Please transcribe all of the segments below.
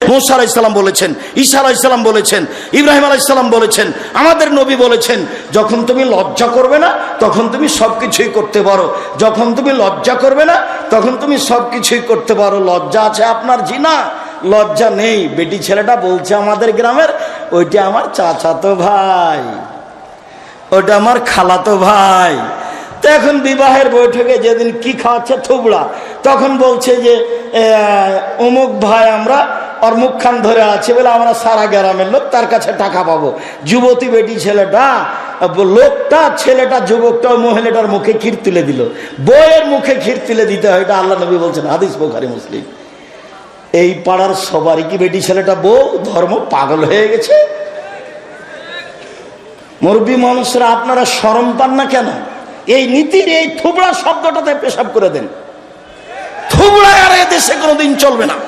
মুসা আলাইহিস সালাম বলেছেন, ঈসা আলাইহিস সালাম বলেছেন, ইব্রাহিম আলাইহিস সালাম বলেছেন, আমাদের নবী বলেছেন, যখন তুমি লজ্জা করবে না তখন তুমি সবকিছুই করতে পারো, যখন তুমি লজ্জা করবে না তখন তুমি সবকিছুই করতে পারো। লজ্জা আছে আপনার জিনা, লজ্জা নেই। বেটি ছেলেটা বলছে আমাদের গ্রামের, ওইটা আমার চাচাতো ভাই, ওটা আমার খালাতো ভাই। তো এখন বিবাহের বৈঠকে যেদিন কি খাওয়াচ্ছে থুবড়া, তখন বলছে যে অমুক ভাই আমরা ওর মুখখান ধরে আছে বলে আমরা সারা গ্রামের লোক তার কাছে টাকা পাবো। যুবতী বেটি ছেলেটা, লোকটা, ছেলেটা, যুবকটা ওই মহিলাটার মুখে ক্ষীর তুলে দিল। বইয়ের মুখে ক্ষীর তুলে দিতে হয়, এটা আল্লাহ নবী বলছেন, হাদিস বুখারী মুসলিম। এই পাড়ার সবারই কি বেটি ছেলেটা বউ ধর্ম পাগল হয়ে গেছে? মুরব্বী মানুষরা আপনারা শরম পান না কেন? এই নীতির এই থুবড়া শব্দটাতে পেশাব করে দেন। থুবড়া আর এ দেশে কোনোদিন চলবে না।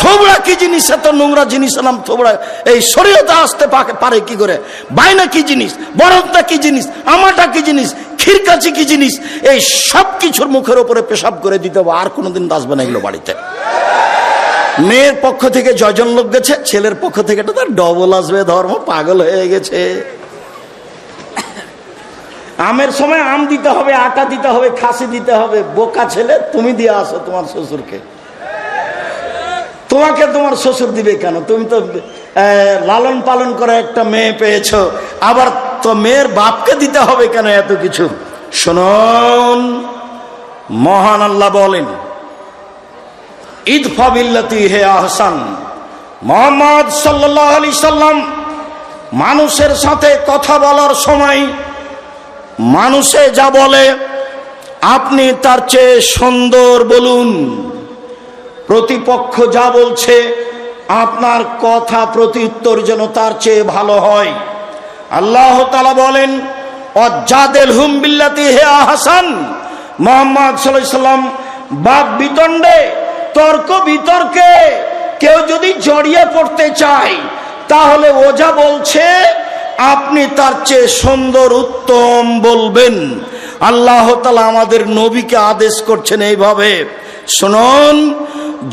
থুবড়া কি জিনিস? এত নোংরা জিনিস নাম থুবড়া এই শরীয়তে আসতে পারে কি করে? বাইনা কি জিনিস? বরফটা কি জিনিস? আমাটা কি জিনিস? খিরকাচি কি জিনিস? এই সব কিছুর মুখের উপরে পেশাব করে দিতে হবে, আর কোনোদিন আসবে না এগুলো বাড়িতে। মেয়ের পক্ষ থেকে জয়জন লোক গেছে, ছেলের পক্ষ থেকে তো তার ডবল আসবে। ধর্ম পাগল হয়ে গেছে। আমের সময় আম দিতে হবে, আটা দিতে হবে, খাসি দিতে হবে। বোকা ছেলে, তুমি দিয়ে আসো তোমার শ্বশুরকে। তোমাকে তোমার শ্বশুর দিবে কেন? তুমি তো লালন পালন করে একটা মেয়ে পেয়েছো, আবার তো মেয়ের বাপকে দিতে হবে কেন এত কিছু? শুনুন, মহান আল্লাহ বলেন, ইদফা বিল্লাতি হে আহসান। মুহাম্মদ সাল্লাল্লাহু আলাইহি সাল্লাম মানুষের সাথে কথা বলার সময় মানুষে যা বলে আপনি তার চেয়ে সুন্দর বলুন। প্রতিপক্ষ যা বলছে আপনার কথা প্রত্যুত্তর যেন তার চেয়ে ভালো হয়। আল্লাহ তাআলা বলেন, ওয়াজাদিলহুম বিল্লাতি হে আহসান। মুহাম্মদ সাল্লাল্লাহু আলাইহি সাল্লাম বাদ বিতণ্ডে, তর্ক বিতর্কে কেউ যদি জড়িয়ে পড়তে চায়, তাহলে ও যা বলছে আপনি তার চেয়ে সুন্দর উত্তম বলবেন। আল্লাহ তাআলা আমাদের নবীকে আদেশ করছেন এইভাবে। শুনুন,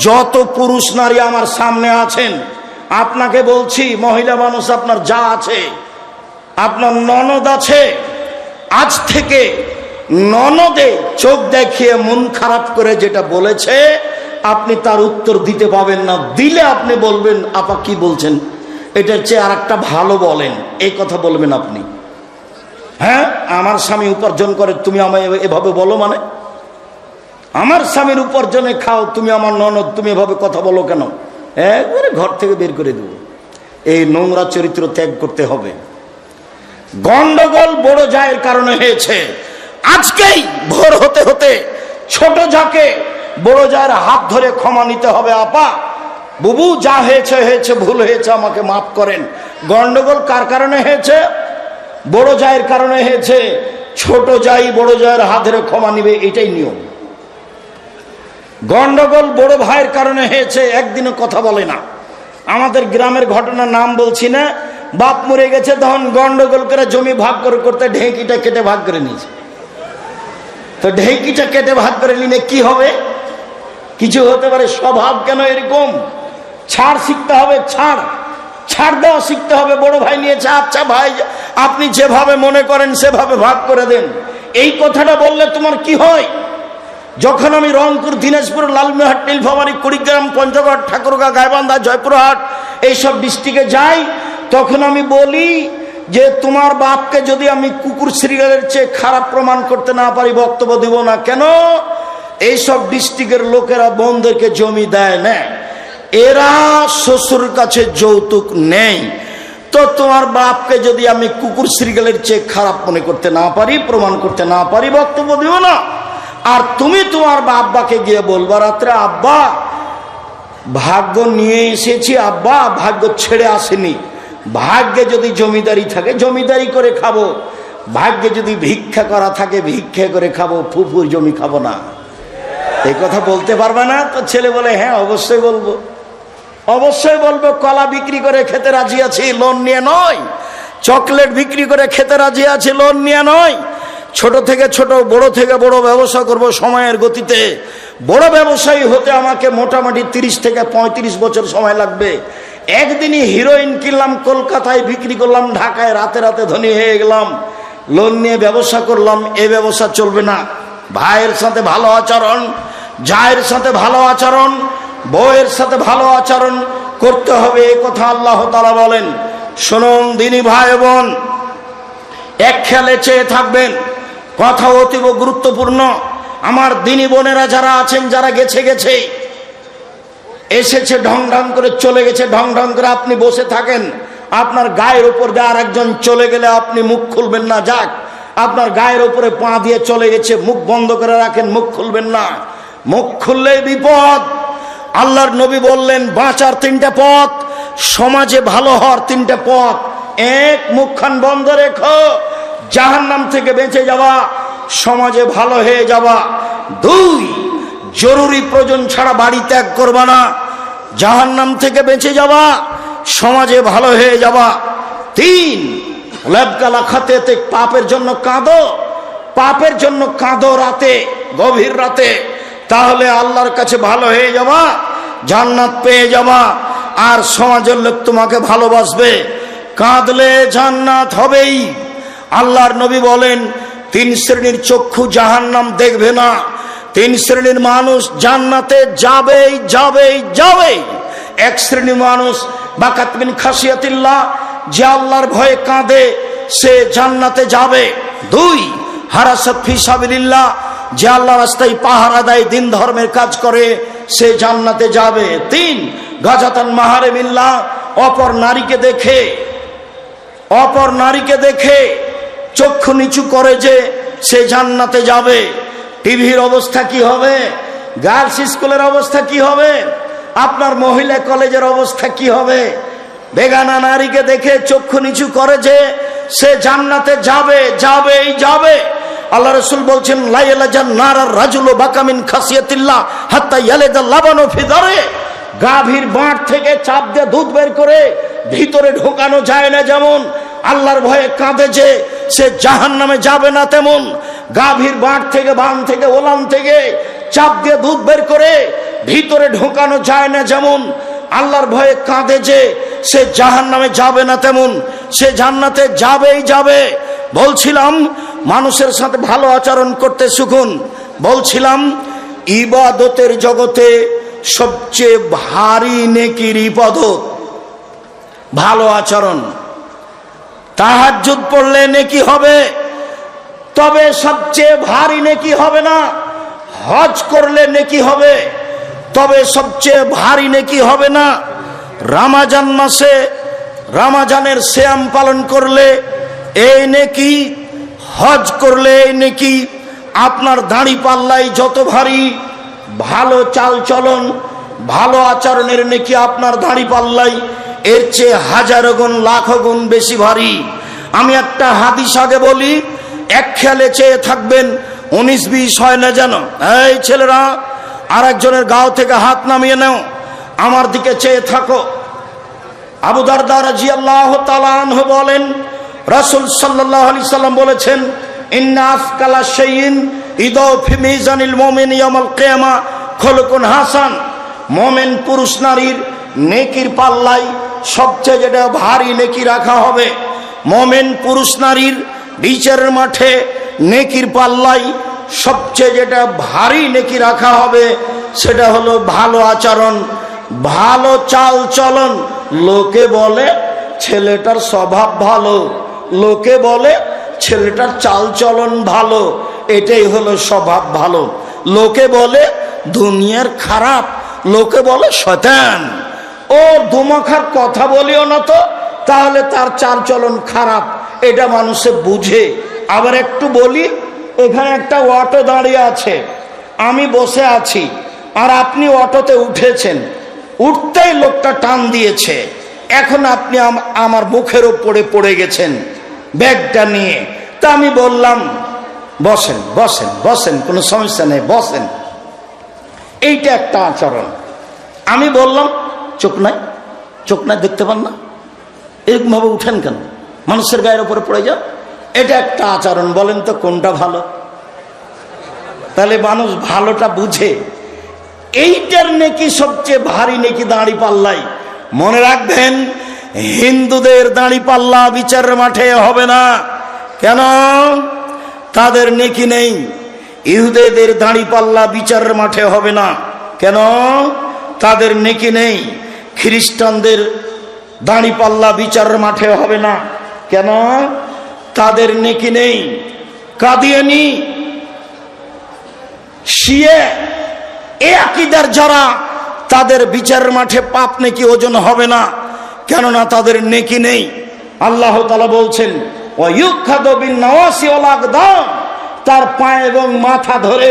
যত পুরুষ নারী আমার সামনে আছেন, আপনাকে বলছি, মহিলা মানুষ আপনার যা আছে, আপনার ননদ আছে, আজ থেকে ননদে চোখ দেখিয়ে মন খারাপ করে যেটা বলেছে আপনি তার উত্তর দিতে পাবেন না। দিলে আপনি বলবেন, আপা কি বলছেন, এটার চেয়ে আর একটা ভালো বলেন, এই কথা বলবেন আপনি। হ্যাঁ, আমার স্বামী উপার্জন করে, তুমি আমায় এভাবে বলো? মানে আমার স্বামীর উপার্জনে খাও, তুমি আমার ননদ, তুমি এভাবে কথা বলো কেন? একবারে ঘর থেকে বের করে দেব। এই নোংরা চরিত্র ত্যাগ করতে হবে। গন্ডগোল বড় জায়ের কারণে হয়েছে। আজকেই ভোর হতে হতে ছোট যাকে বড় জায়ের হাত ধরে ক্ষমা নিতে হবে। আপা, বুবু, যা হয়েছে হয়েছে, ভুল হয়েছে, আমাকে মাফ করেন। গন্ডগোল কার কারণে হয়েছে? বড় জায়ের কারণে হয়েছে। ছোট জাই বড় জায়ের হাত ধরে ক্ষমা নিবে, এটাই নিয়ম। গন্ডগোল বড় ভাইয়ের কারণে হয়েছে, একদিনও কথা বলে না। আমাদের গ্রামের ঘটনার নাম বলছি না, বাপ মরে গেছে, তখন গন্ডগোল করে জমি ভাগ করে করতে ঢেঁকিটা কেটে ভাগ করে নিয়েছে। তো ঢেঁকিটা কেটে ভাগ করে নিলে কি হবে? কিছু হতে পারে। স্বভাব কেন এরকম? ছাড় শিখতে হবে, ছাড় দেওয়া শিখতে হবে। বড় ভাই নিয়েছে, আচ্ছা ভাই আপনি যেভাবে মনে করেন সেভাবে ভাগ করে দেন। এই কথাটা বললে তোমার কি হয়? যখন আমি রংপুর, দিনাজপুর, লালমনিরহাট, নীলফামারী, কুড়িগ্রাম, পঞ্চগড়, ঠাকুরগাঁও, গাইবান্ধা, জয়পুরহাট এইসব ডিস্ট্রিক্টে যাই, তখন আমি বলি যে তোমার বাপকে যদি আমি কুকুর শ্রীগালের চেয়ে খারাপ প্রমাণ করতে না পারি, বক্তব্য দিব না। কেন? এইসব ডিস্ট্রিক্টের লোকেরা বোনদেরকে জমি দেয় না, এরা শ্বশুর কাছে যৌতুক নেই। তো তোমার বাপকে যদি আমি কুকুর শ্রীগালের চেয়ে খারাপ মনে করতে না পারি, প্রমাণ করতে না পারি, বক্তব্য দিব না। আর তুমি তোমার আব্বাকে গিয়ে বলবা রাত্রে, আব্বা ভাগ্য নিয়ে এসেছি, আব্বা ভাগ্য ছেড়ে আসেনি। ভাগ্যে যদি জমিদারি থাকে জমিদারি করে খাবো, ভাগ্যে যদি ভিক্ষা করা থাকে ভিক্ষা করে খাবো, ফুফুর জমি খাবো না। এই কথা বলতে পারবে না? তো ছেলে বলে, হ্যাঁ অবশ্যই বলবো, অবশ্যই বলবো। কলা বিক্রি করে খেতে রাজি আছি, লোন নিয়ে নয়। চকলেট বিক্রি করে খেতে রাজি আছি, লোন নিয়ে নয়। ছোট থেকে ছোট, বড় থেকে বড় ব্যবসা করব সময়ের গতিতে। বড় ব্যবসায়ী হতে আমাকে মোটামুটি 30 থেকে 35 বছর সময় লাগবে। একদিনই হিরোইন কিনলাম, কলকাতায় বিক্রি করলাম, ঢাকায় রাতে রাতে ধনী হয়ে গেলাম, লোন নিয়ে ব্যবসা করলাম। এ ব্যবসা চলবে না। ভাইয়ের সাথে ভালো আচরণ, জায়ের সাথে ভালো আচরণ, বউয়ের সাথে ভালো আচরণ করতে হবে, এ কথা আল্লাহ তাআলা বলেন। শুনুন দিনী ভাই বোন, এক খেয়ালে চেয়ে থাকবেন, কথা অতীব গুরুত্বপূর্ণ। আমার দিনী বোনেরা যারা আছেন, যারা গেছে এসেছে, ঢং ঢং করে চলে গেছে, ঢং ঢং করে আপনি বসে থাকেন, আপনার গায়ের উপর দিয়ে আর একজন চলে গেলে আপনি মুখ খুলবেন না। যাক, আপনার গায়ের উপরে পা দিয়ে চলে গেছে, মুখ বন্ধ করে রাখেন, মুখ খুলবেন না। মুখ খুললেই বিপদ। আল্লাহর নবী বললেন বাঁচার 3টা পথ, সমাজে ভালো হওয়ার 3টা পথ। 1, মুখখান বন্ধ রেখো, জাহান্নাম থেকে বেঁচে যাওয়া, সমাজে ভালো হয়ে যাওয়া। 2, জরুরি প্রয়োজন ছাড়া বাড়ি ত্যাগ করবা না, জাহান্নাম থেকে বেঁচে যাওয়া, সমাজে ভালো হয়ে যাওয়া। 3, লেবকালা খাতে, পাপের জন্য কাঁদো, পাপের জন্য কাঁদো রাতে, গভীর রাতে, তাহলে আল্লাহর কাছে ভালো হয়ে যাওয়া, জান্নাত পেয়ে যাওয়া, আর সমাজের লোক তোমাকে ভালোবাসবে। কাঁদলে জান্নাত হবেই। আল্লাহর নবী বলেন 3 শ্রেণীর চক্ষু জাহান্নাম দেখবে না, 3 শ্রেণীর মানুষ জান্নাতে যাবেই যাবেই যাবেই। 1 শ্রেণীর মানুষ বাকাত মিন খাসিয়াতিল্লাহ, যে আল্লাহর ভয়ে কাঁদে, সে জান্নাতে যাবে। 2, হারাসাত ফি সাবিলিল্লাহ, যে আল্লাহর রাস্তায় পাহারা দেয়, দিন ধর্মের কাজ করে, সে জান্নাতে যাবে। 3, গাজাতান মাহারিমিল্লাহ, অপর নারীকে দেখে চক্ষু নিচু করে যে, সে জান্নাতে যাবে। টিভির অবস্থা কি হবে? গার্লস স্কুলের অবস্থা কি হবে? আপনার মহিলা কলেজের অবস্থা কি হবে? বেগানা নারীকে দেখে চক্ষু নিচু করে যে, সে জান্নাতে যাবে যাবেই যাবে। আল্লাহ রাসূল বলছেন লা ইয়ালাজান নারার রাজুলু বাকামিন খাসিয়াতিল্লাহ হাত্তা ইয়ালাদা লাবানু ফি দারে, গাভীর বাঁট থেকে চাপ দিয়ে দুধ বের করে ভিতরে ঢোকানো যায় না, যেমন আল্লাহর ভয়ে কাঁদে যে, সে জাহান্নামে যাবে না, তেমন গাভীর বাঁট থেকে, বান থেকে, ওলান থেকে চাপ দিয়ে দুধ বের করে ভিতরে ঢোকানো যায় না, যেমন আল্লাহর ভয়ে কাঁদে যে, সে জাহান্নামে যাবে না, তেমন সে জান্নাতে যাবেই যাবে। বলছিলাম মানুষের সাথে ভালো আচরণ করতে শিখুন। বলছিলাম ইবাদতের জগতে সবচেয়ে ভারী নেকির ইবাদত ভালো আচরণ। তাহাজ্জুদ পড়লে নেকি হবে, তবে সবচেয়ে ভারী নেকি হবে না। হজ করলে নেকি হবে, তবে সবচেয়ে ভারী নেকি হবে না। রমজান মাসে রমজানের সিয়াম পালন করলে এই নেকি, হজ করলে এই নেকি। আপনার দাড়ি পাল্লাই যত ভারী, ভালো চাল চলন, ভালো আচরণের নেকি আপনার দাড়ি পাল্লাই এর চেয়ে 1000 গুণ, লাখ গুণ বেশি ভারী। আমি একটা হাদিস আগে বলি, এক খেয়ালে চেয়ে থাকবেন, 19-20 হয় না যেন। এই ছেলেরা, আর একজনের গাও থেকে হাত নামিয়ে নাও, আমার দিকে চেয়ে থাকো। আবু দারদা রাদিয়াল্লাহু তাআলা আনহু বলেন, রাসূল সাল্লাল্লাহু আলাইহি সাল্লাম বলেছেন, ইন্না আফকালা শাইইন ইদাউ ফি মিজানিল মুমিন ইয়াউমাল কিয়ামা খুলুকুন হাসান। মুমিন পুরুষ নারীর নেকির পাল্লায় সবচেয়ে যেটা ভারী নেকি রাখা হবে, মুমিন পুরুষ নারীর বিচারের মাঠে নেকির পাল্লায় সবচেয়ে যেটা ভারী নেকি রাখা হবে, সেটা হলো ভালো আচরণ, ভালো চাল চলন। লোকে বলে ছেলেটার স্বভাব ভালো, লোকে বলে ছেলেটার চাল চলন ভালো, এটাই হলো স্বভাব ভালো। লোকে বলে দুনিয়ার খারাপ, লোকে বলে শয়তান। ও দুমাখার কথা বলিও না তো, তাহলে তার চাল চলন খারাপ, এটা মানুষে বুঝে। আবার একটু বলি, এখানে একটা অটো দাঁড়িয়ে আছে, আমি বসে আছি, আর আপনি অটোতে উঠেছেন, উঠতেই লোকটা টান দিয়েছে, এখন আপনি আমার মুখের উপরে পড়ে গেছেন ব্যাগটা নিয়ে। তা আমি বললাম বসেন বসেন বসেন, কোনো সমস্যা নেই, বসেন। এইটা একটা আচরণ। আমি বললাম চোখ নাই, চোখ নাই, দেখতে পান না, এরকম ভাবে উঠেন কেন, মানুষের গায়ের উপরে পড়ে যান, এটা একটা আচরণ। বলেন তো কোনটা ভালো? তাহলে মানুষ ভালোটা বুঝে, এইটার নেকি সবচেয়ে ভারী নেকি দাঁড়ি পাল্লাই। মনে রাখবেন, হিন্দুদের দাঁড়ি পাল্লা বিচারের মাঠে হবে না। কেন? তাদের নেকি নেই। ইহুদিদের দাঁড়ি পাল্লা বিচারের মাঠে হবে না। কেন? তাদের নেকি নেই। খ্রিস্টানদের দাঁড়ি পাল্লা বিচারের মাঠে হবে না। কেন? তাদের নেকি নেই। কাদিয়ানি, শিয়া, এ আকীদার যারা, তাদের বিচারের মাঠে পাপ নেকি ওজন হবে না। কেননা তাদের নেকি নেই। আল্লাহ তাআলা বলছেন, ওয়ায়ুখাযু বিন-নাওয়াসি ওয়াল আকদাম, তার পা এবং মাথা ধরে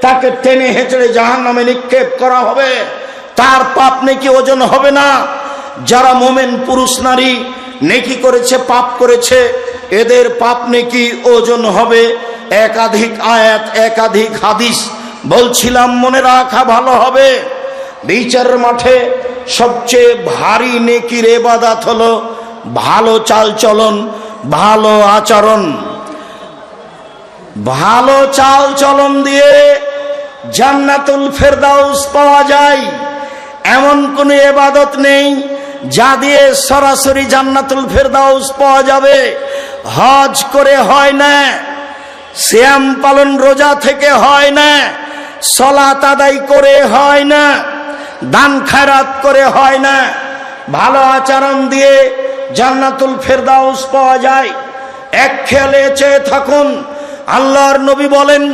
তাকে টেনে হেঁচড়ে জাহান্নামে নিক্ষেপ করা হবে। তার পাপ নেকি ওজন হবে না। যারা মুমিন পুরুষ নারী নেকি করেছে, পাপ করেছে, এদের পাপ নেকি ওজন হবে। একাধিক আয়াত, একাধিক হাদিস বলছিলাম, মনে রাখা ভালো হবে। বিচারের মাঠে সবচেয়ে ভারী নেকির ইবাদত হলো ভালো চালচলন, ভালো আচরণ। ভালো চালচলন দিয়ে জান্নাতুল ফেরদাউস পাওয়া যায়। এমন কোন ইবাদত নেই যা দিয়ে সরাসরি জান্নাতুল ফেরদাউস পাওয়া যাবে। হজ করে হয় না, সিয়াম পালন রোজা থেকে হয় না, সালাত আদায় করে হয় না, দান খায়রাত করে হয় না। ভালো আচরণ দিয়ে জান্নাতুল ফেরদাউস পাওয়া যায়। এক খেয়ালে চেয়ে থাকুন, আল্লাহর নবী বলেন,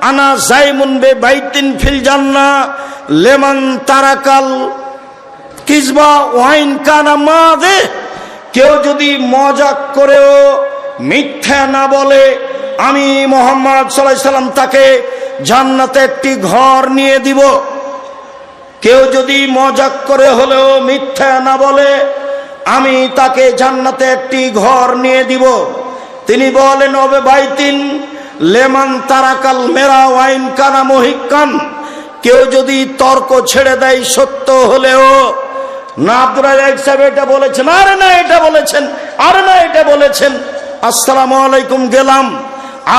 আনা জাইমুন বে বাইতিন ফিল জান্নাহ লিমান তারাকাল কিজবা ওয়াইন কানা মাযে। কেউ যদি মজাক করেও মিথ্যা না বলে, আমি মুহাম্মদ সাল্লাল্লাহু আলাইহি সাল্লাম তাকে জান্নাতে একটি ঘর নিয়ে দিব। কেউ যদি মজাক করে হলেও মিথ্যা না বলে, আমি তাকে জান্নাতে একটি ঘর নিয়ে দিব। তিনি বলেন, ওবে বাইতিন লেমান তারাকাল মেরা ওয়াইন কানা মুহিক্কান। কেউ যদি তর্ক ছেড়ে দেয় সত্য হলেও, না আব্দুর রাজ্জাক সাহেব এটা বলেছেন, আরে না এটা বলেছেন, আরে না এটা বলেছেন, আসসালামু আলাইকুম গেলাম,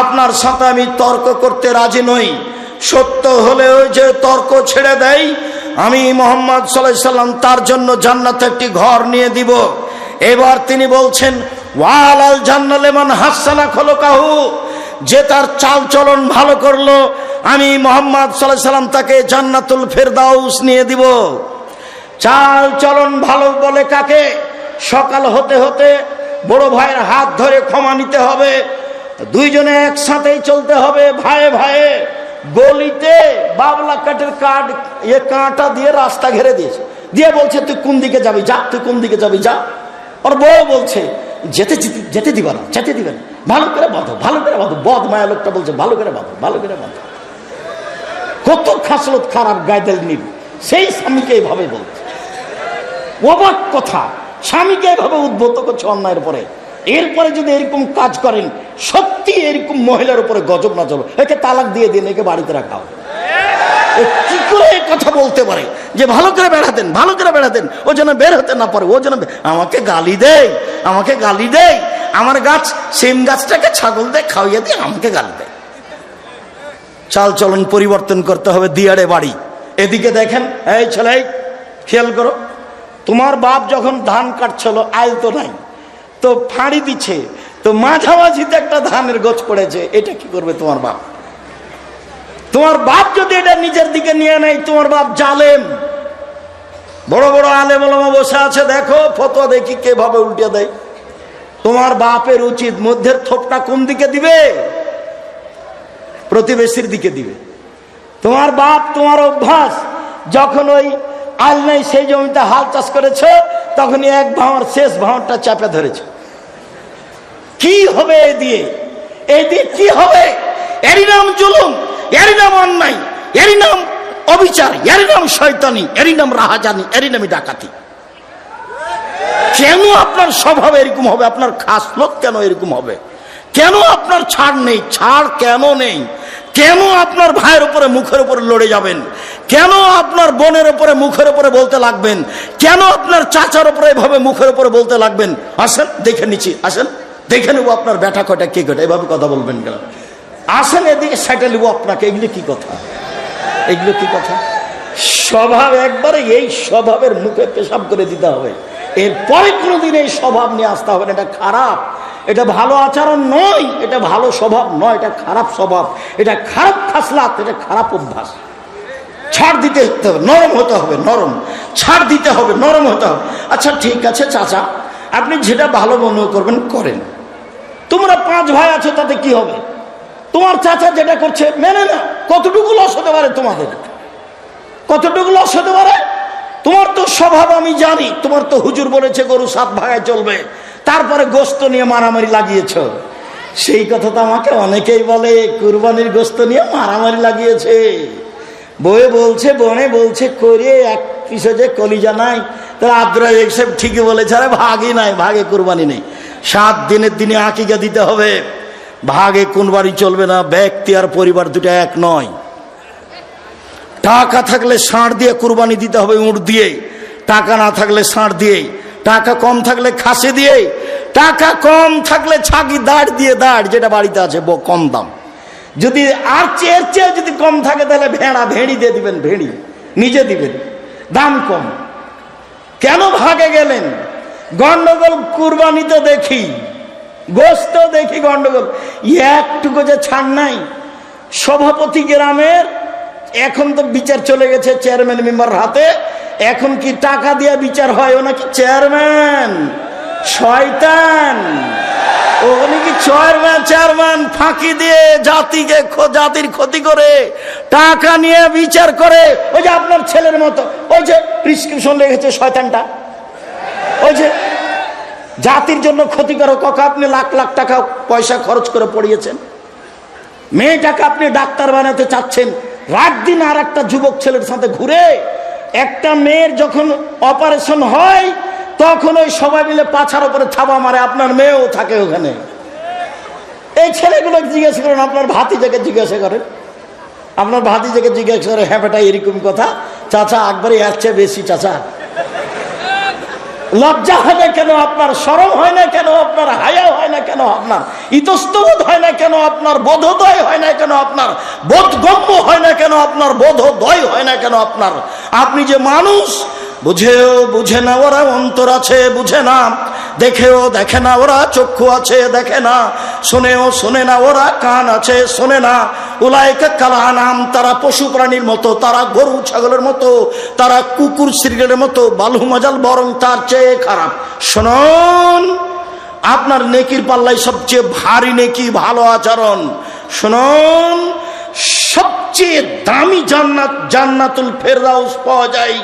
আপনার সাথে আমি তর্ক করতে রাজি নই। সত্য হলেও যে তর্ক ছেড়ে দেয়, আমি মুহাম্মদ সাল্লাল্লাহু আলাইহি সাল্লাম তার জন্য জান্নাতে একটি ঘর নিয়ে দিব। এবার তিনি বলছেন, ওয়ালাল জান্নাত লিমান হাসানা খুলুকাহু। যে তার চাল চলন ভালো করলো, আমি মুহাম্মদ সাল্লাল্লাহু আলাইহি সাল্লাম তাকে জান্নাতুল ফেরদাউস নিয়ে দিব। চাল চলন ভালো বলে কাকে? সকাল হতে হতে বড় ভাইয়ের হাত ধরে ক্ষমা নিতে হবে, দুইজনে একসাথেই চলতে হবে, ভাইয়ে ভাইয়ে। গলিতে বাবলা কাঠের কাঁটা দিয়ে রাস্তা ঘেরে দিয়েছে, দিয়ে বলছে তুই কোন দিকে যাবি যা, তুই কোন দিকে যাবি যা। ওর বউ বলছে যেতে যেতে দিবা না, যেতে দিবে না, ভালো করে বাঁধো, ভালো করে বাঁধো। বদ মায়া লোকটা বলছে ভালো করে বাঁধো, ভালো করে বাঁধো। কত খাসলত খারাপ গায়দেল নিব, সেই স্বামীকে এইভাবে বলছে। অবাক কথা, স্বামীকে এভাবে উদ্বুদ্ধ করছে অন্যায়ের পরে। এরপরে যদি এরকম কাজ করেন, সত্যি এরকম মহিলার উপরে গজব না চলো, একে তালাক দিয়ে দিন, একে বাড়িতে রাখা হবে। কি করে কথা বলতে পারে যে ভালো করে বেড়াতেন, ভালো করে বেড়াতেন, ও যেন বের হতে না পারে, ও যেন আমাকে গালি দেয়, আমাকে গালি দেয়, আমার গাছ সিম গাছটাকে ছাগল দিয়ে খাওয়াইয়ে দিয়ে আমাকে গালি দেয়। চাল চলন পরিবর্তন করতে হবে। দিয়াড়ে বাড়ি, এদিকে দেখেন, এই ছেলে খেয়াল করো, তোমার বাপ যখন ধান কাটছিল, আইল তো নাই, তো ফাঁড়ি দিচ্ছে, তো মাঝামাঝিতে একটা ধানের গোছ পড়েছে, এটা কি করবে তোমার বাপ? তোমার বাপ যদি এটা নিজের দিকে নিয়ে নেয়, তোমার বাপ জালেম। বড় বড় আলেম ওলামা বসে আছে, দেখো ফতোয়া দেখি কিভাবে উল্টে দেয়। তোমার বাপের উচিত মধ্যের থোপটা কোন দিকে দিবে? প্রতিবেশীর দিকে দিবে। তোমার বাপ, তোমার অভ্যাস, যখন ওই আল নাই সেই জমিতে হাল চাষ করেছ, তখনই এক ভাঁড় শেষ ভাঁড়টা চাপে ধরেছে। কি হবে এই দিয়ে? এই দিয়ে কি হবে? এরই নাম জুলুম, এরই নাম অন্যায়, এরই নাম অবিচার, এরই নাম শয়তানি, এরই নাম রাহাজানি, এরই নামই ডাকাতি। কেন আপনার স্বভাব এরকম হবে? আপনার খাস লোক কেন এরকম হবে? কেন আপনার ছাড় নেই? ছাড় কেন নেই? কেন আপনার ভাইয়ের উপরে মুখের উপরে লড়ে যাবেন? কেন আপনার বোনের উপরে মুখের উপরে বলতে লাগবেন? কেন আপনার চাচার উপরে এভাবে মুখের উপরে বলতে লাগবেন? আসেন দেখে নিচ্ছি, আসেন দেখে নেবো আপনার বেটা কয়টা কে কয়টা, এভাবে কথা বলবেন কেন? আসেন এদিকে সেটা নেবো আপনাকে। এগুলো কি কথা? এগুলো কি কথা? স্বভাব একবারে এই স্বভাবের মুখে পেশাব করে দিতে হবে, এরপরে কোনোদিন এই স্বভাব নিয়ে আসতে হবে না। এটা খারাপ, এটা ভালো আচরণ নয়, এটা ভালো স্বভাব নয়, এটা খারাপ স্বভাব, এটা খারাপ খাসলাত, এটা খারাপ অভ্যাস। ছাড় দিতে হবে, নরম হতে হবে, নরম ছাড় দিতে হবে, নরম হতে হবে। আচ্ছা ঠিক আছে চাচা, আপনি যেটা ভালো মনে করবেন করেন, তোমরা 5 ভাই আছো, তাতে কি হবে? তোমার চাচা যেটা করছে মেনে না। কতটুকু লস হতে পারে তোমাদের? কতটুকু লস হতে পারে? তোমার তো স্বভাব আমি জানি, তোমার তো হুজুর বলেছে গরু 7 ভাগায় চলবে, তারপরে গোস্ত নিয়ে মারামারি লাগিয়েছ। সেই কথা তো আমাকে অনেকেই বলে, কুরবানির গোস্ত নিয়ে মারামারি লাগিয়েছে। বয়ে বলছে, বনে বলছে, করে এক পিছে যে কলিজা নাই। তার আব্দুল রাজ্জাক সাহেব ঠিকই বলেছে, আরে ভাগই নাই, ভাগে কুরবানি নেই। 7 দিনের দিনে আকিকা দিতে হবে, ভাগে কুরবানি চলবে না। ব্যক্তি আর পরিবার দুটো এক নয়। টাকা থাকলে ষাঁড় দিয়ে কুরবানি দিতে হবে, উট দিয়ে। টাকা না থাকলে ষাঁড় দিয়ে, টাকা কম থাকলে খাসি দিয়ে, টাকা কম থাকলে ছাগি দাঁড় দিয়ে, দাঁড় যেটা বাড়িতে আছে কম দাম। যদি আর চেয়ে চেয়ে যদি কম থাকে তাহলে ভেড়া, ভেড়ি দিয়ে দিবেন, ভেড়ি নিজে দিবেন, দাম কম। কেন ভাগে গেলেন? গন্ডগোল কুরবানিতে দেখি, গোস্ত দেখি গন্ডগোল, একটুকু যে ছাড় নাই। সভাপতি গ্রামের এখন তো বিচার চলে গেছে চেয়ারম্যান মেম্বার হাতে। এখন কি টাকা দিয়ে বিচার হয়? ও নাকি চেয়ারম্যান, শয়তান। ওখানে কি চেয়ারম্যান ফাঁকি দিয়ে জাতির ক্ষতি করে টাকা নিয়ে বিচার করে। ওই যে আপনার ছেলের মতো, ওই যে প্রেসক্রিপশন লেগেছে শয়তানটা, ওই যে জাতির জন্য ক্ষতিকারক। আপনি লাখ লাখ টাকা পয়সা খরচ করে পড়িয়েছেন, মেয়েটাকে আপনি ডাক্তার বানাতে চাচ্ছেন, রাত দিন আর একটা যুবক ছেলের সাথে ঘুরে। একটা মেয়ের যখন অপারেশন হয় তখন ওই সবাই মিলে পাছার উপরে থাবা মারে, আপনার মেয়েও থাকে ওখানে। এই ছেলেগুলো জিজ্ঞাসা করেন, আপনার ভাতিজাকে জিজ্ঞাসা করেন, আপনার ভাতিজাকে জিজ্ঞাসা করে, হ্যাঁ বেটা এরকম কথা, চাচা একবারই এর চেয়ে বেশি। চাচা লজ্জা হয় না কেন আপনার? শরম হয় না কেন আপনার? হায়া হয় না কেন আপনার? ইতস্তবোধ হয় না কেন আপনার? বোধোদয় হয় না কেন আপনার? বোধগম্য হয় না কেন আপনার? বোধোদয় হয় না কেন আপনার? আপনি যে মানুষ, বুঝেও বুঝে না ওরা অন্তর আছে, বুঝে না। দেখেও দেখে না ওরা চক্ষু আছে, দেখে না। শোনেও শোনে না ওরা কান আছে, শোনে না। উলাইকা কাল আনাম, তারা পশু প্রাণীর মতো, তারা গরু ছাগলের মতো, তারা কুকুর শৃগালের মতো। বালহু মাজাল, বরং তার চেয়ে খারাপ। শুনুন, আপনার নেকির পাল্লাই সবচেয়ে ভারী নেকি ভালো আচরণ। শুনুন, সবচেয়ে দামি জান্নাত, জান্নাতুল ফেরদাউস পাওয়া যায়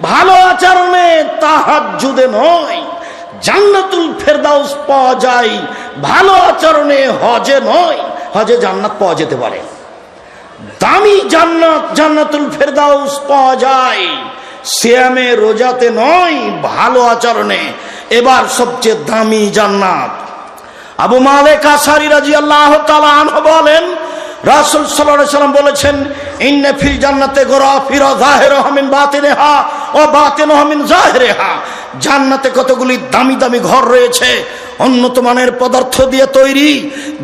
ভালো আচরণে, তাহাজ্জুদে নয়। জান্নাতুল ফেরদাউস পাওয়া যায় ভালো আচরণে, হজে নয়। হজে জান্নাত পাওয়া যেতে পারে, দামি জান্নাত, জান্নাতুল ফেরদাউস পাওয়া যায় সিয়ামে, রোজাতে নয়, ভালো আচরণে। এবার সবচেয়ে দামি জান্নাত। আবু মালিক আশআরী রাদিয়াল্লাহু তাআলা আনহু বলেন, রাসূল সাল্লাল্লাহু আলাইহি ওয়াসাল্লাম বলেছেন, ইন্না ফিল জান্নাতে গরাফিরা যাহিরুহা মিন বাতিনিহা ওয়া বাতিনুহা মিন যাহিরিহা। জান্নাতে কতগুলি দামি দামি ঘর রয়েছে, উন্নত মানের পদার্থ দিয়ে তৈরি,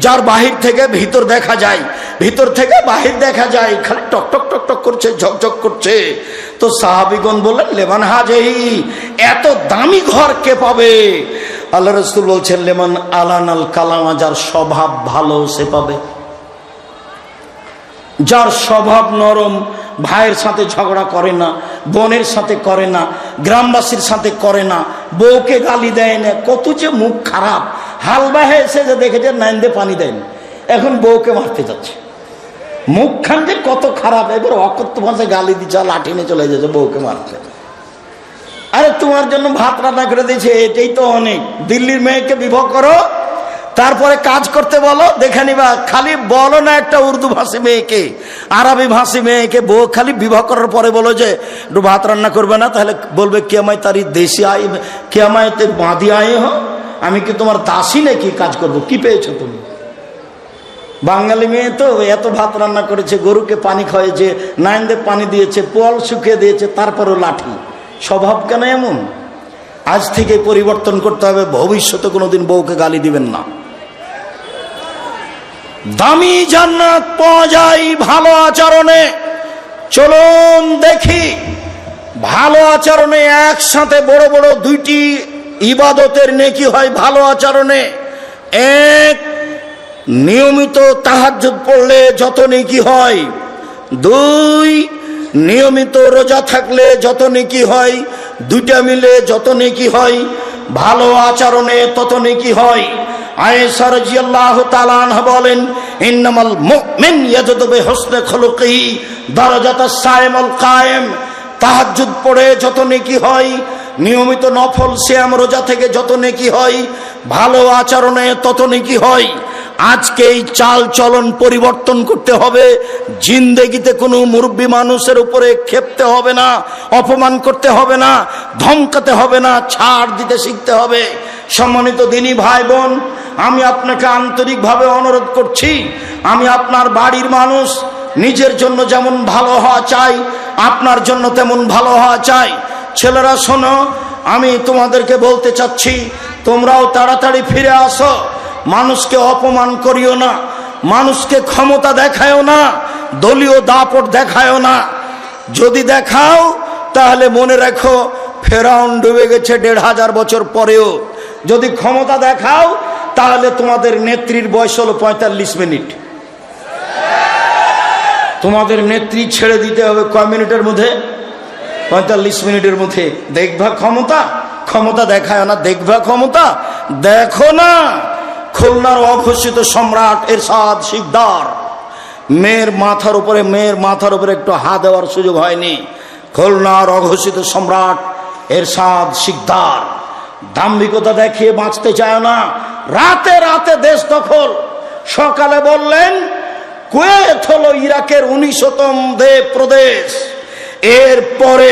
যার বাহির থেকে ভিতর দেখা যায়, ভিতর থেকে বাহির দেখা যায়, খালি টক টক টক টক করছে, ঝকঝক করছে। তো সাহাবীগণ বললেন, লেমান হাজিহি, এত দামি ঘর কে পাবে? আল্লাহ রাসূল বলছেন, লেমান আলানাল কালামা, যার স্বভাব ভালো সে পাবে। যার স্বভাব নরম, ভাইয়ের সাথে ঝগড়া করে না, বোনের সাথে করে না, গ্রামবাসীর সাথে করে না, বউকে গালি দেয় না। কত যে মুখ খারাপ। হালবাহে এসে যে দেখেছে নাইন্দে পানি দেন, এখন বউকে মারতে যাচ্ছে। মুখখান যে কত খারাপ, এবার অকথ্য ভাষায় গালি দিচ্ছে, লাঠি নিয়ে চলে যাচ্ছে বউকে মারতে। আরে তোমার জন্য ভাত রান্না করে দিয়েছে, এটাই তো অনেক। দিল্লির মেয়েকে বিবাহ করো, তারপরে কাজ করতে বলো, দেখে নিবা। খালি বলো না একটা উর্দু ভাষী মেয়েকে, আরবি ভাষী মেয়েকে বউ খালি বিবাহ করার পরে বলো যে একটু ভাত রান্না করবে না, তাহলে বলবে কে আমায় তারি দেশি আয়, কে আমায় তে বাঁধি আয়ে হো, আমি কি তোমার দাসী নাকি কাজ করবো? কি পেয়েছো তুমি? বাঙালি মেয়ে তো এত ভাত রান্না করেছে, গরুকে পানি খাওয়াইছে, নাইন্দে পানি দিয়েছে, পোয়াল শুকিয়ে দিয়েছে, তারপরও লাঠি। স্বভাব কেন এমন? আজ থেকে পরিবর্তন করতে হবে, ভবিষ্যতে কোনোদিন বউকে গালি দিবেন না। দামি জান্নাত পাওয়া যায় ভালো আচরণে, চলুন দেখি ভালো আচরণে একসাথে বড় বড় দুইটি ইবাদতের নেকি হয় ভালো আচরণে। এক, নিয়মিত তাহাজ্জুদ পড়লে যত নেকি হয়। দুই, নিয়মিত রোজা থাকলে যত নেকি হয়। দুইটা মিলে যত নেকি হয়, ভালো আচরণে তত নেকি হয়। আয়েশা রাদিয়াল্লাহু তাআলা আনহা বলেন, ইন্নামাল মুমিন ইয়াজুদু বিহুসনি খুলুকিহি দারাজাতাস সাইমুল কায়েম। তাহাজ্জুদ পড়ে যত নেকি হয়, নিয়মিত নফল সিয়াম রোজা থেকে যত নেকি হয়, ভালো আচরণে তত নেকি হয়। আজকে এই চাল চলন পরিবর্তন করতে হবে। জিন্দেগিতে কোনো মুরব্বী মানুষের উপরে ক্ষেপতে হবে না, অপমান করতে হবে না, ধমকাতে হবে না, ছাড় দিতে শিখতে হবে। সম্মানিত দিনী ভাই বোন, আমি আপনাকে আন্তরিকভাবে অনুরোধ করছি, আমি আপনার বাড়ির মানুষ, নিজের জন্য যেমন ভালো হওয়া চাই, আপনার জন্য তেমন ভালো হওয়া চাই। ছেলেরা শোনো, আমি তোমাদেরকে বলতে চাচ্ছি, তোমরাও তাড়াতাড়ি ফিরে আসো। মানুষকে অপমান করিও না, মানুষকে ক্ষমতা দেখায়ও না, দলীয় দাপট দেখায়ও না। যদি দেখাও তাহলে মনে রাখো ফেরাউন ডুবে গেছে 1500 বছর পরেও। যদি ক্ষমতা দেখাও তাহলে তোমাদের নেত্রীর বয়স হলো 45 মিনিট। তোমাদের নেত্রী ছেড়ে দিতে হবে কয় মিনিটের মধ্যে? 45 মিনিটের মধ্যে। দেখবা ক্ষমতা, ক্ষমতা দেখায় না, দেখবা ক্ষমতা দেখো না। খুলনার অঘোষিত সম্রাট এরশাদ শিকদার, মেয়ের মাথার উপরে একটু হাত দেওয়ার সুযোগ হয়নি। খুলনার অঘোষিত সম্রাট এরশাদ শিকদার দাম্ভিকতা দেখিয়ে বাঁচতে চায় না, রাতে রাতে দেশ দখল। সকালে বললেন কুয়েত হলো ইরাকের 19তম প্রদেশ। এরপরে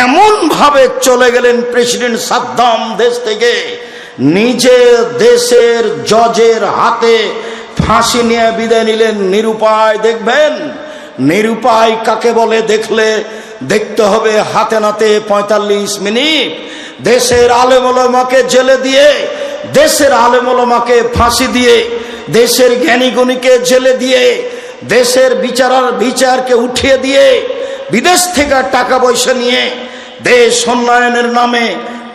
এমন ভাবে চলে গেলেন প্রেসিডেন্ট সাদ্দাম দেশ থেকে, নিজে দেশের জজের হাতে ফাঁসি নিয়ে বিদায় নিলেন। নিরুপায়। দেখবেন নিরুপায় কাকে বলে দেখতে হবে হাতে নাতে 45 মিনিট। দেশের আলেম ওলামাকে জেলে দিয়ে, দেশের আলেম ওলামাকে ফাঁসি দিয়ে, দেশের জ্ঞানী গুণীকে জেলে দিয়ে, দেশের বিচারকে উঠিয়ে দিয়ে, বিদেশ থেকে টাকা পয়সা নিয়ে দেশ উন্নয়নের নামে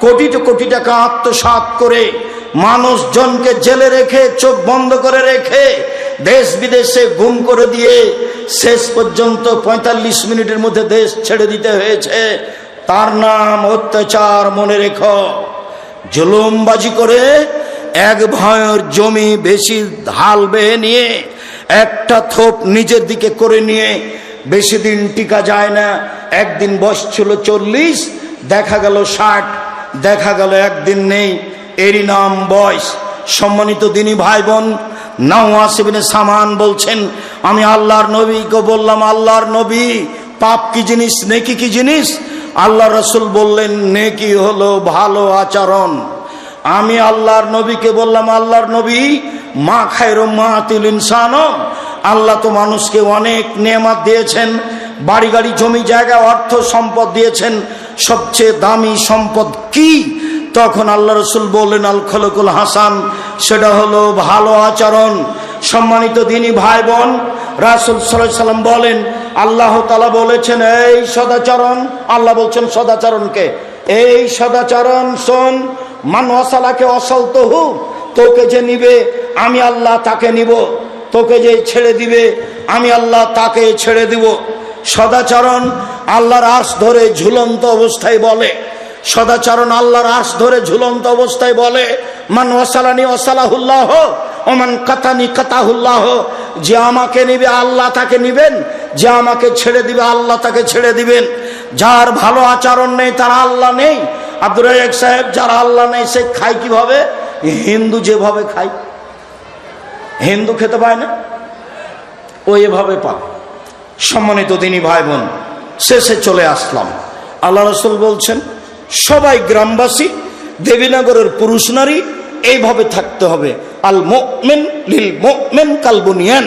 কোটি টাকা আত্মসাৎ করে, মানুষজনকে জেলে রেখে, চোখ বন্ধ করে রেখে, দেশ বিদেশে গুম করে দিয়ে শেষ পর্যন্ত 45 মিনিটের মধ্যে দেশ ছেড়ে দিতে হয়েছে। তার নাম অত্যাচার। মনে রেখো, জুলুমবাজি করে এক ভয়ের জমি বেশি ঢাল বেয়ে নিয়ে, একটা থোপ নিজের দিকে করে নিয়ে বেশি দিন টিকা যায় না। একদিন বয়স ছিল 40, দেখা গেল 60, দেখা গেল একদিন নেই, এরই নাম বয়স। সম্মানিত দিনী ভাই বোন, নাওয়াস ইবনে সামান বলছেন, আমি আল্লাহর নবীকে বললাম, আল্লাহর নবী, পাপ কি জিনিস, নেকি কি জিনিস? আল্লাহ রাসূল বললেন, নেকি হলো ভালো আচরণ। আমি আল্লাহর নবীকে বললাম, আল্লাহর নবী, মা খায়রু মাতিল ইনসান, আল্লাহ তো মানুষকে অনেক নেয়ামত দিয়েছেন, বাড়ি গাড়ি জমি জায়গা অর্থ সম্পদ দিয়েছেন, সবচেয়ে দামি সম্পদ কি? তখন আল্লাহ রাসূল বললেন, আল খুলুকুল হাসান, সেটা হলো ভালো আচরণ। সম্মানিত দিনী ভাই বোন, রাসূল সাল্লাল্লাহু আলাইহি সাল্লাম বলেন, আল্লাহ তাআলা বলেছেন এই সদাচরণ, আল্লাহ বলছেন সদাচরণকে, এই সদাচরণ শোন, মান ওয়াসালাকে ওয়াসালতুহু, তোকে যে নিবে আমি আল্লাহ তাকে নিব, তোকে যে ছেড়ে দিবে আমি আল্লাহ তাকে ছেড়ে দিব। সদাচরণ আল্লাহর আরশ ধরে ঝুলন্ত অবস্থায় বলে, সদাচরণ আল্লাহর আরশ ধরে ঝুলন্ত অবস্থায় বলে, মান ওয়াসালানি ওয়াসালাহুল্লাহ ও মান কাতানি কাতাহুল্লাহ, যে আমাকে নিবে আল্লাহ তাকে নিবেন, যে আমাকে ছেড়ে দিবে আল্লাহ তাকে ছেড়ে দিবেন। যার ভালো আচরণ নেই তার আল্লাহ নেই। আব্দুর রাজ্জাক সাহেব, যার আল্লাহ নেই সে খায় কিভাবে? হিন্দু যেভাবে খায়, হিন্দু খেতে পায় না, ও এভাবে পায়। সম্মানিত দিনী ভাই বোন, শেষে চলে আসলাম। আল্লাহ রাসূল বলছেন, সবাই গ্রামবাসী, দেবীনগরের পুরুষ নারী এইভাবে থাকতে হবে। আল মুমিন লিল মুমিন কাল বুনিয়ান,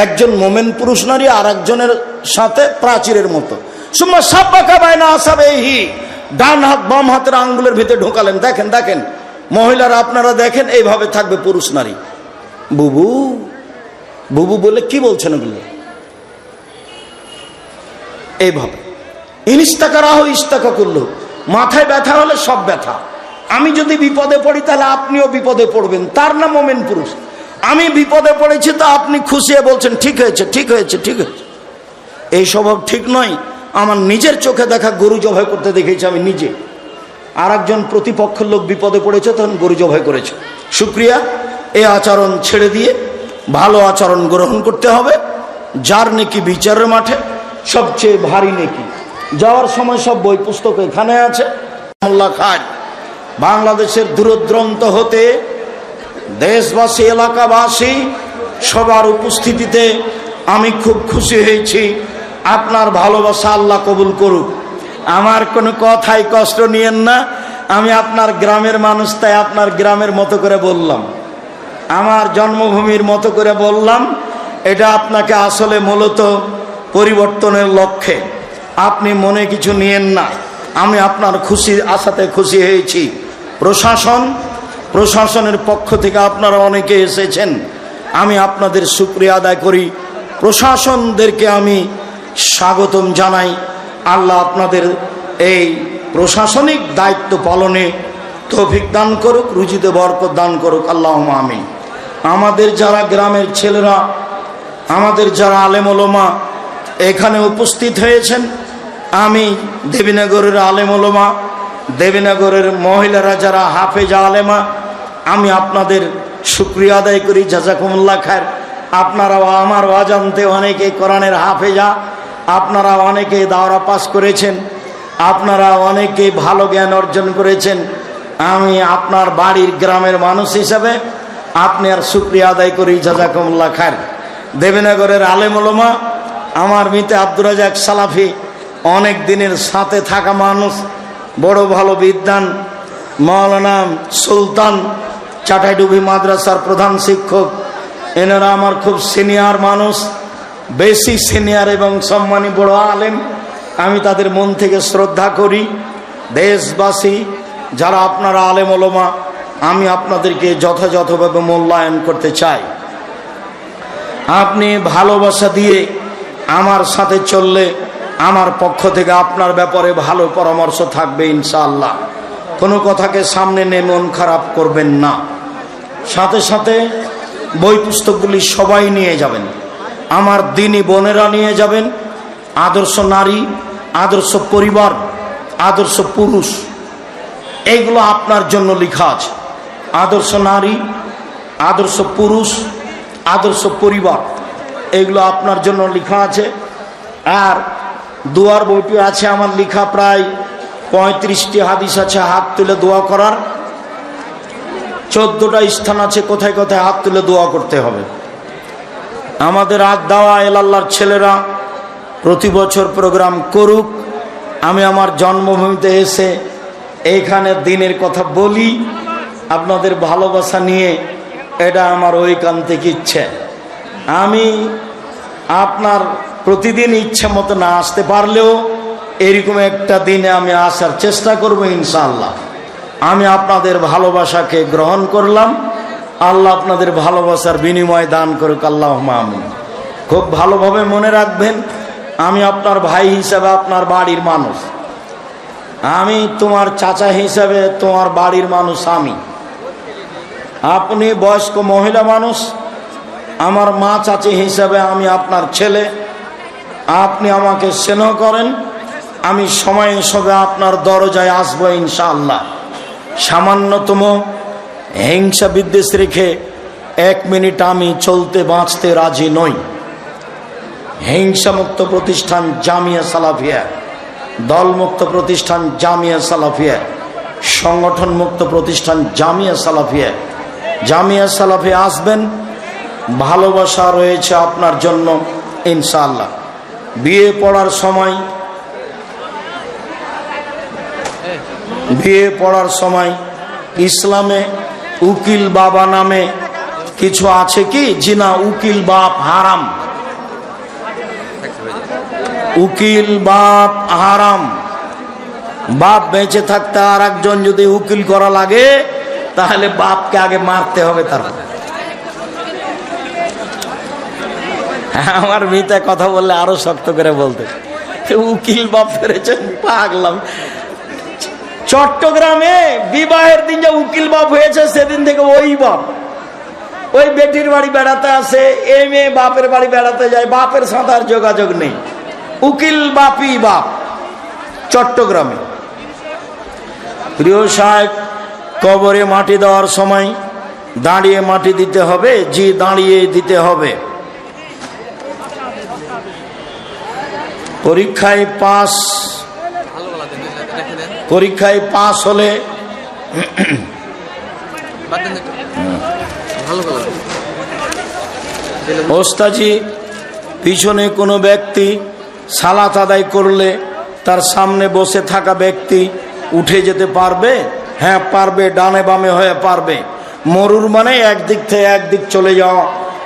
একজন মোমেন পুরুষ নারী আর একজনের সাথে প্রাচীরের মতো। সুম্মা সাব্বাকা বাইনা আসাবিহি, ডান হাত বাম হাতের আঙ্গুলের ভিতরে ঢোকালেন। দেখেন দেখেন মহিলারা, আপনারা দেখেন এইভাবে থাকবে পুরুষ নারী। বুবু বুবু বলে কি বলছেন ওগুলো? এইভাবে ইনিস্তাকা রাহ ইস্তাকা করলো, মাথায় ব্যথা হলে সব ব্যথা। আমি যদি বিপদে পড়ি তাহলে আপনিও বিপদে পড়বেন, তার নাম মোমেন পুরুষ। আমি বিপদে পড়েছি তো আপনি খুশি হয়ে বলছেন ঠিক হয়েছে ঠিক হয়েছে ঠিক হয়েছে। এই স্বভাব ঠিক নয়। আমার নিজের চোখে দেখা গরু জবাই করতে দেখেছি আমি নিজে। আর একজন প্রতিপক্ষের লোক বিপদে পড়েছে, তখন গরু জবাই করেছে। শুক্রিয়া। এই আচরণ ছেড়ে দিয়ে ভালো আচরণ গ্রহণ করতে হবে। যার নেকি বিচারের মাঠে সবচেয়ে ভারী নেকি। যাওয়ার সময় সব বই পুস্তক এখানে আছে। মোল্লা খান বাংলাদেশের দূরদূরান্ত হতে দেশবাসী এলাকাবাসী সবার উপস্থিতিতে আমি খুব খুশি হয়েছি। আপনার ভালোবাসা আল্লাহ কবুল করুক। আমার কোনো কথাই কষ্ট নিয়েন না। আমি আপনার গ্রামের মানুষ, তাই আপনার গ্রামের মতো করে বললাম, আমার জন্মভূমির মতো করে বললাম। এটা আপনাকে আসলে মূলত পরিবর্তনের লক্ষ্যে, আপনি মনে কিছু নিয়েন না। আমি আপনার খুশি আশাতে খুশি হয়েছি। প্রশাসনের পক্ষ থেকে আপনারা অনেকে এসেছেন, আমি আপনাদের শুকরিয়া আদায় করি। প্রশাসনদেরকে আমি স্বাগতম জানাই। আল্লাহ আপনাদের এই প্রশাসনিক দায়িত্ব পালনে তৌফিক দান করুক, রুজিতে বরকত দান করুক, আল্লাহুম্মা আমিন। আমাদের যারা গ্রামের ছেলেরা, আমাদের যারা আলেম ওলামা এখানে উপস্থিত হয়েছেন, আমি দেবীনগরের আলেম ওলামা, দেবীনগরের মহিলারা যারা হাফেজা আলেমা, আমি আপনাদের শুকরিয়া আদায় করি। জাযাকুমুল্লাহ খায়ের। আপনারাও আমার অজান্তে অনেকে কোরআনের হাফেজা, আপনারা অনেকে দাওরা পাস করেছেন, আপনারা অনেকে ভালো জ্ঞান অর্জন করেছেন। আমি আপনার বাড়ির গ্রামের মানুষ হিসাবে আপনার শুকরিয়া আদায় করি। জাযাকুমুল্লাহ খায়ের। দেবীনগরের আলেম ওলামা, আমার মিতে আব্দুর রাজাক সালাফি অনেক দিনের সাথে থাকা মানুষ, বড় ভালো বিদ্বান মাওলানা সুলতান চাটাইডুবি মাদ্রাসার প্রধান শিক্ষক, এনারা আমার খুব সিনিয়র মানুষ, বেশি সিনিয়র এবং সম্মানী বড় আলেম। আমি তাদের মন থেকে শ্রদ্ধা করি। দেশবাসী যারা আপনারা আলেম ওলামা, আমি আপনাদেরকে যথাযথভাবে মূল্যায়ন করতে চাই। আপনি ভালোবাসা দিয়ে আমার সাথে চললে আমার পক্ষ থেকে আপনার ব্যাপারে ভালো পরামর্শ থাকবে ইনশাআল্লাহ। কোনো কথাকে সামনে নিয়ে মন খারাপ করবেন না। সাথে সাথে বই পুস্তকগুলি সবাই নিয়ে যাবেন। আমার দিনী বোনেরা নিয়ে যাবেন। আদর্শ নারী, আদর্শ পরিবার, আদর্শ পুরুষ, এইগুলো আপনার জন্য লেখা আছে। আদর্শ নারী, আদর্শ পুরুষ, আদর্শ পরিবার, এগুলো আপনার জন্য লেখা আছে। আর দোয়ার বইটি আছে আমার লেখা, প্রায় 35টি হাদিস আছে হাত তুলে দোয়া করার। 14টা স্থান আছে কোথায় কোথায় হাত তুলে দোয়া করতে হবে। আমাদের দাওয়া এলাল্লাহর ছেলেরা প্রতি বছর প্রোগ্রাম করুক। আমি আমার জন্মভূমিতে এসে এইখানে দিনের কথা বলি আপনাদের ভালোবাসা নিয়ে। এটা আমার ঐকান্তিক ইচ্ছে। আমি আপনার প্রতিদিন ইচ্ছে মতো না আসতে পারলেও এরকম একটা দিনে আমি আসার চেষ্টা করব ইনশাআল্লাহ। আমি আপনাদের ভালোবাসাকে গ্রহণ করলাম। আল্লাহ আপনাদের ভালোবাসার বিনিময় দান করুক, আল্লাহুম্মা আমিন। খুব ভালোভাবে মনে রাখবেন, আমি আপনার ভাই হিসাবে আপনার বাড়ির মানুষ, আমি তোমার চাচা হিসাবে তোমার বাড়ির মানুষ। আপনি বয়স্ক মহিলা মানুষ, আমার মা চাচি হিসাবে আমি আপনার ছেলে। আপনি আমাকে স্নেহ করেন, আমি সময় হিসাবে আপনার দরজায় আসবো ইনশাআল্লাহ। সামান্যতম হিংসা বিদ্বেষ রেখে 1 মিনিট আমি চলতে বাঁচতে রাজি নই। হিংসামুক্ত প্রতিষ্ঠান জামিয়া সালাফিয়া, দলমুক্ত প্রতিষ্ঠান জামিয়া সালাফিয়া, সংগঠন মুক্ত প্রতিষ্ঠান জামিয়া সালাফিয়া। জামিয়া সালাফিয়া আসবেন, ভালোবাসা রয়েছে আপনার জন্য ইনশাআল্লাহ। বিয়ে পড়ার সময় ইসলামে উকিল বাবা নামে কিছু আছে কি? জি না, উকিল বাপ হারাম। উকিল বাপ হারাম। বাপ বেঁচে থাকতে আর একজন যদি উকিল করা লাগে তাহলে বাপকে আগে মারতে হবে। তারপর আমার মিতে কথা বললে আরো শক্ত করে বলতে, উকিল বাপ ফেরেছেন পাগলাম। চট্টগ্রামে বিবাহের দিন যে উকিল বাপ হয়েছে সেদিন থেকে ওই বাপ ওই বেটির বাড়ি বেড়াতে আসে, এই মেয়ে বাপের বাড়ি বেড়াতে যায়, বাপের সাথে আর যোগাযোগ নেই, উকিল বাপই বাপ চট্টগ্রামে। প্রিয় সাহেব, কবরে মাটি দেওয়ার সময় দাঁড়িয়ে মাটি দিতে হবে, জি দাঁড়িয়ে দিতে হবে। পরীক্ষায় পাস হলে ওস্তাজি পিছনে কোনো ব্যক্তি সালাত আদায় করলে তার সামনে বসে থাকা ব্যক্তি উঠে যেতে পারবে? হ্যাঁ পারবে, ডানে বামে হয়ে পারবে। মরুর মানে একদিক থেকে একদিক চলে যাওয়া,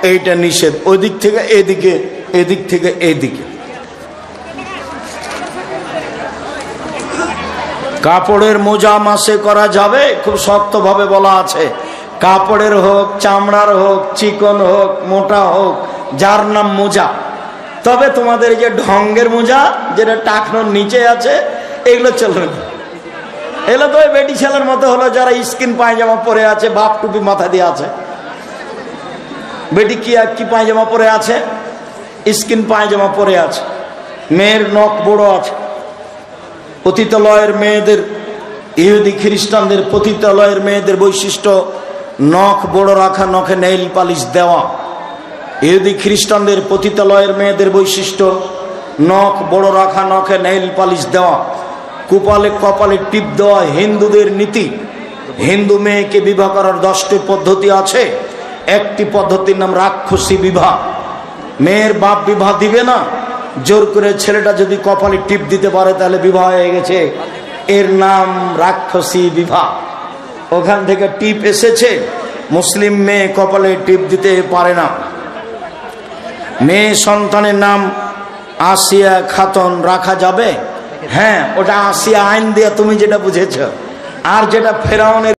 এইটা নিষেধ। ওই দিক থেকে এদিকে, এদিক থেকে এদিকে। কাপড়ের মোজা মাসে করা যাবে? খুব শক্তভাবে বলা আছে, কাপড়ের হোক, চামড়ার হোক, চিকন হোক, মোটা হোক, যার নাম মোজা। তবে তোমাদের যে ঢঙ্গের মোজা যেটা টাকনোর নিচে আছে এগুলো চলবে না। এগুলো তো বেটি ছেলের মতো হলো যারা স্কিন পায়জামা পরে আছে, বাপ টুপি মাথা দিয়ে আছে। বেটি কি পায়জামা পরে আছে? স্কিন পায়জামা পরে আছে। মেয়ের নখ বড় আছে। পতিতালয়ের মেয়েদের, ইহুদি খ্রিস্টানদের পতিতালয়ের মেয়েদের বৈশিষ্ট্য নখ বড় রাখা, নখে নেইল পালিশ দেওয়া। ইহুদি খ্রিস্টানদের পতিতালয়ের মেয়েদের বৈশিষ্ট্য নখ বড় রাখা, নখে নেইল পালিশ দেওয়া, কপালে টিপ দেওয়া হিন্দুদের নীতি। হিন্দু মেয়েকে বিবাহ করার 10টি পদ্ধতি আছে। একটি পদ্ধতির নাম রাক্ষসী বিবাহ। মেয়ের বাপ বিবাহ দিবে না, জোর করে ছেলেটা যদি কপালে টিপ দিতে পারে তাহলে বিবাহ হয়ে গেছে, এর নাম রাক্ষসী বিবাহ। ওখান থেকে টিপ এসেছে। মুসলিম মেয়ে কপালে টিপ দিতে পারে না। মেয়ে সন্তানের নাম আসিয়া খাতুন রাখা যাবে? হ্যাঁ, ওটা আসিয়া আইন দিয়ে তুমি যেটা বুঝেছ। আর যেটা ফেরাউনের